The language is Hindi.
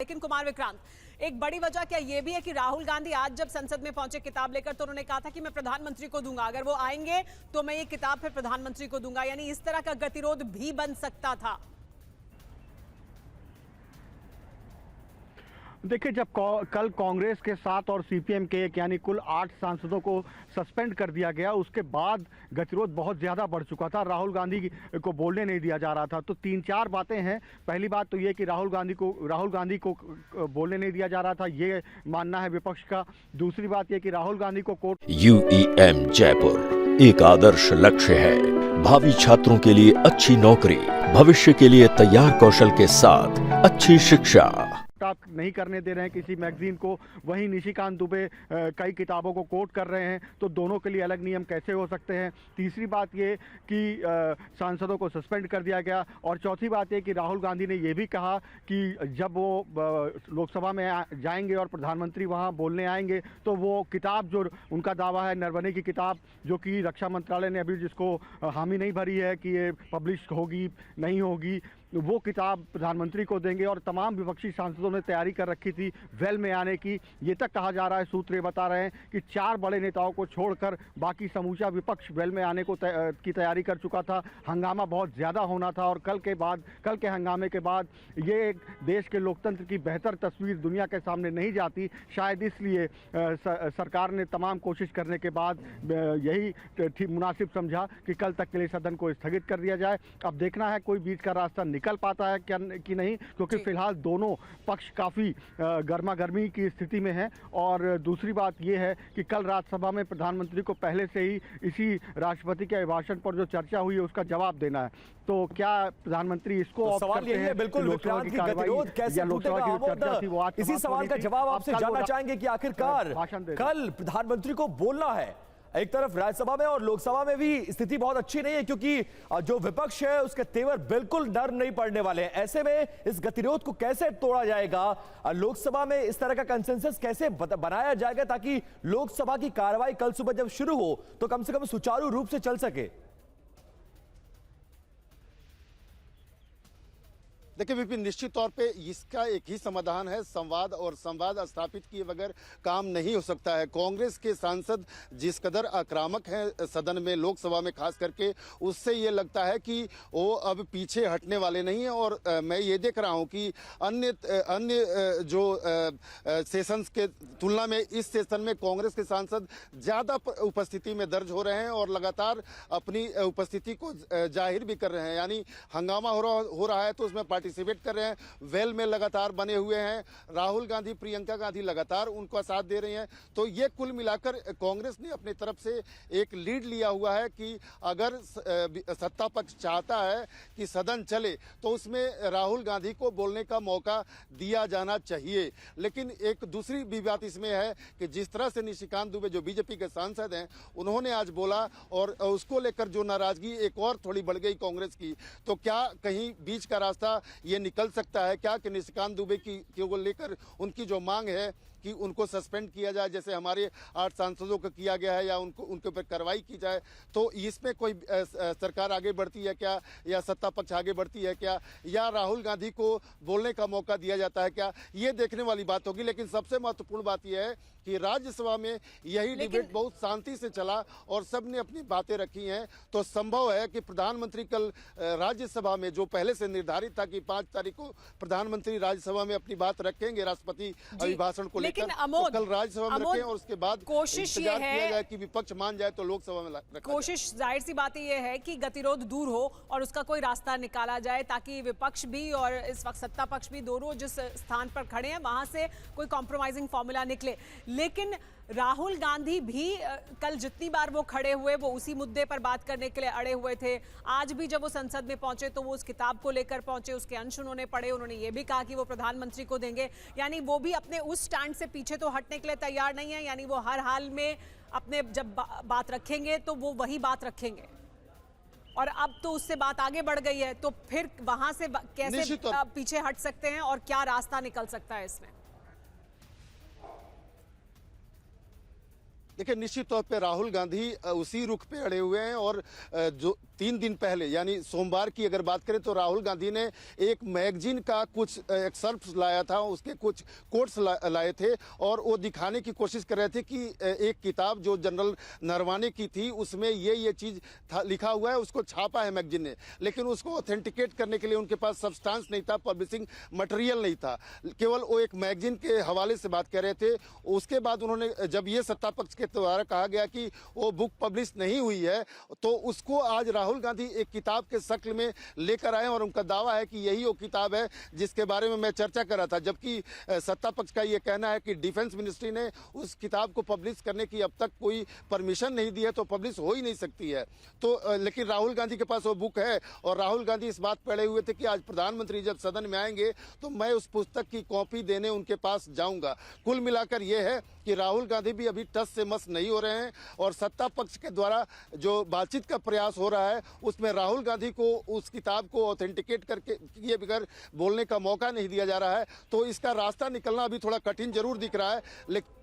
लेकिन कुमार विक्रांत, एक बड़ी वजह क्या ये भी है कि राहुल गांधी आज जब संसद में पहुंचे किताब लेकर तो उन्होंने कहा था कि मैं प्रधानमंत्री को दूंगा, अगर वो आएंगे तो मैं ये किताब फिर प्रधानमंत्री को दूंगा, यानी इस तरह का गतिरोध भी बन सकता था। देखिए, जब कल कांग्रेस के 7 और सीपीएम के यानी कुल 8 सांसदों को सस्पेंड कर दिया गया, उसके बाद गतिरोध बहुत ज़्यादा बढ़ चुका था। राहुल गांधी को बोलने नहीं दिया जा रहा था। तो 3-4 बातें हैं। पहली बात तो ये कि राहुल गांधी को बोलने नहीं दिया जा रहा था, ये मानना है विपक्ष का। दूसरी बात ये कि राहुल गांधी को कोर्ट UEM जयपुर एक आदर्श लक्ष्य है। भावी छात्रों के लिए अच्छी नौकरी, भविष्य के लिए तैयार कौशल के साथ अच्छी शिक्षा नहीं करने दे रहे हैं किसी मैगजीन को। वहीं निशिकांत दुबे कई किताबों को कोट कर रहे हैं, तो दोनों के लिए अलग नियम कैसे हो सकते हैं। तीसरी बात ये कि सांसदों को सस्पेंड कर दिया गया। और चौथी बात ये कि राहुल गांधी ने ये भी कहा कि जब वो लोकसभा में जाएंगे और प्रधानमंत्री वहां बोलने आएंगे तो वो किताब जो उनका दावा है, नरवणे की किताब, जो कि रक्षा मंत्रालय ने अभी जिसको हामी नहीं भरी है कि ये पब्लिश होगी नहीं होगी, वो किताब प्रधानमंत्री को देंगे। और तमाम विपक्षी सांसदों ने तैयारी कर रखी थी वेल में आने की। ये तक कहा जा रहा है, सूत्र ये बता रहे हैं कि 4 बड़े नेताओं को छोड़कर बाकी समूचा विपक्ष वेल में आने को की तैयारी कर चुका था। हंगामा बहुत ज़्यादा होना था और कल के हंगामे के बाद ये देश के लोकतंत्र की बेहतर तस्वीर दुनिया के सामने नहीं जाती। शायद इसलिए सरकार ने तमाम कोशिश करने के बाद यही मुनासिब समझा कि कल तक के लिए सदन को स्थगित कर दिया जाए। अब देखना है कोई बीच का रास्ता निकल पाता है क्या कि नहीं, क्योंकि फिलहाल दोनों पक्ष काफ़ी गर्मा गर्मी की स्थिति में हैं। और दूसरी बात यह है कि कल राज्यसभा में प्रधानमंत्री को पहले से ही इसी राष्ट्रपति के अभिभाषण पर जो चर्चा हुई है उसका जवाब देना है। तो क्या प्रधानमंत्री इसको तो सवाल यही है, बिल्कुल विक्रांत, की गतिरोध कैसे टूटेगा? इसी सवाल का जवाब आपसे जानना चाहेंगे कि आखिरकार कल प्रधानमंत्री को बोलना है। एक तरफ राज्यसभा में और लोकसभा में भी स्थिति बहुत अच्छी नहीं है, क्योंकि जो विपक्ष है उसके तेवर बिल्कुल नर्म नहीं पड़ने वाले हैं। ऐसे में इस गतिरोध को कैसे तोड़ा जाएगा? लोकसभा में इस तरह का कंसेंसस कैसे बनाया जाएगा ताकि लोकसभा की कार्रवाई कल सुबह जब शुरू हो तो कम से कम सुचारू रूप से चल सके? देखिए विपिन, निश्चित तौर पे इसका एक ही समाधान है, संवाद, और संवाद स्थापित किए बगैर काम नहीं हो सकता है। कांग्रेस के सांसद जिस कदर आक्रामक हैं सदन में, लोकसभा में खास करके, उससे ये लगता है कि वो अब पीछे हटने वाले नहीं हैं। और मैं ये देख रहा हूँ कि अन्य जो सेशंस के तुलना में इस सेशन में कांग्रेस के सांसद ज़्यादा उपस्थिति में दर्ज हो रहे हैं और लगातार अपनी उपस्थिति को जाहिर भी कर रहे हैं। यानी हंगामा हो रहा है तो उसमें पार्टिसिपेट कर रहे हैं, वेल में लगातार बने हुए हैं। राहुल गांधी, प्रियंका गांधी लगातार उनका साथ दे रही हैं। तो ये कुल मिलाकर कांग्रेस ने अपनी तरफ से एक लीड लिया हुआ है कि अगर सत्ता पक्ष चाहता है कि सदन चले तो उसमें राहुल गांधी को बोलने का मौका दिया जाना चाहिए। लेकिन एक दूसरी भी बात इसमें है कि जिस तरह से निशिकांत दुबे जो बीजेपी के सांसद हैं उन्होंने आज बोला और उसको लेकर जो नाराजगी एक और थोड़ी बढ़ गई कांग्रेस की, तो क्या कहीं बीच का रास्ता ये निकल सकता है क्या कि निशिकांत दुबे को लेकर उनकी जो मांग है कि उनको सस्पेंड किया जाए, जैसे हमारे 8 सांसदों को किया गया है, या उनके ऊपर कार्रवाई की जाए, तो इसमें कोई सरकार आगे बढ़ती है क्या, या सत्ता पक्ष आगे बढ़ती है क्या, या राहुल गांधी को बोलने का मौका दिया जाता है क्या, ये देखने वाली बात होगी। लेकिन सबसे महत्वपूर्ण बात यह है कि राज्यसभा में यही डिबेट बहुत शांति से चला और सबने अपनी बातें रखी हैं। तो संभव है कि प्रधानमंत्री कल राज्यसभा में, जो पहले से निर्धारित था कि 5 तारीख को प्रधानमंत्री राज्यसभा में अपनी बात रखेंगे राष्ट्रपति अभिभाषण को, लेकिन तो कल राज्यसभा में रखें और उसके बाद कोशिश ये है किया जाए कि विपक्ष मान जाए तो लोकसभा में रखें। कोशिश जाहिर सी बात ये है कि गतिरोध दूर हो और उसका कोई रास्ता निकाला जाए ताकि विपक्ष भी और इस वक्त सत्ता पक्ष भी दोनों जिस स्थान पर खड़े हैं वहां से कोई कॉम्प्रोमाइजिंग फॉर्मूला निकले। लेकिन राहुल गांधी भी कल जितनी बार वो खड़े हुए वो उसी मुद्दे पर बात करने के लिए अड़े हुए थे। आज भी जब वो संसद में पहुंचे तो वो उस किताब को लेकर पहुंचे, उसके अंश उन्होंने पढ़े, उन्होंने ये भी कहा कि वो प्रधानमंत्री को देंगे। यानी वो भी अपने उस स्टैंड से पीछे तो हटने के लिए तैयार नहीं है। यानी वो हर हाल में अपने जब बात रखेंगे तो वो वही बात रखेंगे। और अब तो उससे बात आगे बढ़ गई है, तो फिर वहां से कैसे पीछे हट सकते हैं और क्या रास्ता निकल सकता है इसमें? देखिए, निश्चित तौर पे राहुल गांधी उसी रुख पे अड़े हुए हैं और जो 3 दिन पहले यानी सोमवार की अगर बात करें तो राहुल गांधी ने एक मैगजीन का कुछ एक्सर्प्ट लाया था, उसके कुछ कोट्स लाए थे और वो दिखाने की कोशिश कर रहे थे कि एक किताब जो जनरल नरवाने की थी उसमें ये चीज़ लिखा हुआ है, उसको छापा है मैगजीन ने, लेकिन उसको ऑथेंटिकेट करने के लिए उनके पास सब्सटेंस नहीं था, पब्लिशिंग मटेरियल नहीं था, केवल वो एक मैगजीन के हवाले से बात कर रहे थे। उसके बाद उन्होंने जब ये सत्ता पक्ष के द्वारा कहा गया कि वो बुक पब्लिश नहीं हुई है तो उसको आज राहुल गांधी एक किताब के शक्ल में लेकर आए और उनका दावा है कि यही वो किताब है जिसके बारे में मैं चर्चा कर रहा था, जबकि सत्ता पक्ष का ये कहना है कि डिफेंस मिनिस्ट्री ने उस किताब को पब्लिश करने की अब तक कोई परमिशन नहीं दी है तो पब्लिश हो ही नहीं सकती है। तो लेकिन राहुल गांधी के पास वो बुक है और राहुल गांधी इस बात पर अड़े हुए थे कि आज प्रधानमंत्री जब सदन में आएंगे तो मैं उस पुस्तक की कॉपी देने उनके पास जाऊंगा। कुल मिलाकर यह है कि राहुल गांधी भी अभी टस से मस नहीं हो रहे हैं और सत्ता पक्ष के द्वारा जो बातचीत का प्रयास हो रहा है उसमें राहुल गांधी को उस किताब को ऑथेंटिकेट करके किए बगैर बोलने का मौका नहीं दिया जा रहा है, तो इसका रास्ता निकलना अभी थोड़ा कठिन जरूर दिख रहा है। लेकिन